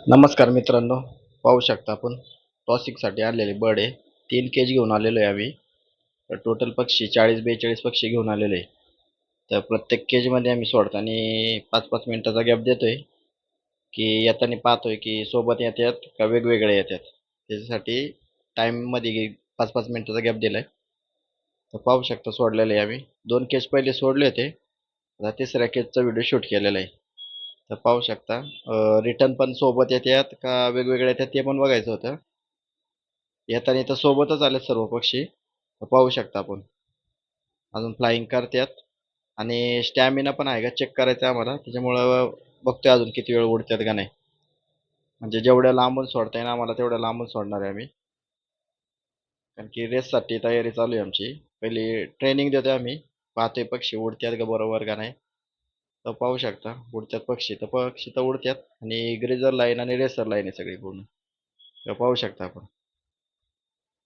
नमस्कार मित्रांनो, पाहू शकता आपण टॉसिकसाठी आणलेले बर्ड आहे. 3 केज घेऊन आलेलो आहे आम्ही. तर टोटल पक्षी 40-42 पक्षी घेऊन आलेलो आहे. तर प्रत्येक केजमध्ये आम्ही सोडताना 5-5 मिनिटाचा गॅप देतोय, की येताना पाहतोय की सोबत येतात का वेगवेगळे येतात. त्याच्यासाठी टाईममध्ये 5-5 मिनिटाचा गॅप दिलाय. तर पाहू शकता सोडलेलं आहे आम्ही. 2 केज पहिले सोडले होते. आता तिसऱ्या केजचा व्हिडिओ शूट केलेला आहे. तर पाहू शकता रिटर्न पण सोबत येतात का वेगवेगळे येतात ते पण बघायचं होतं. येताना तर सोबतच आले सर्व पक्षी. तर पाहू शकता आपण. अजून फ्लाइंग करतात आणि स्टॅमिना पण आहे का चेक करायचं आहे आम्हाला. त्याच्यामुळं बघतोय अजून किती वेळ उडतात का नाही. म्हणजे जेवढ्या लांबून सोडता येईल आम्हाला तेवढ्या लांबून सोडणार आहे आम्ही. कारण की रेससाठी तयारी चालू आहे आमची. पहिली ट्रेनिंग देतोय आम्ही. पाहतोय पक्षी उडतात का बरोबर का नाही. तर पाहू शकता उडतात पक्षी. तर पक्षी तर उडतात आणि ग्रेजर लाईन आणि रेसर लाईन आहे सगळी पूर्ण. तर पाहू शकता आपण.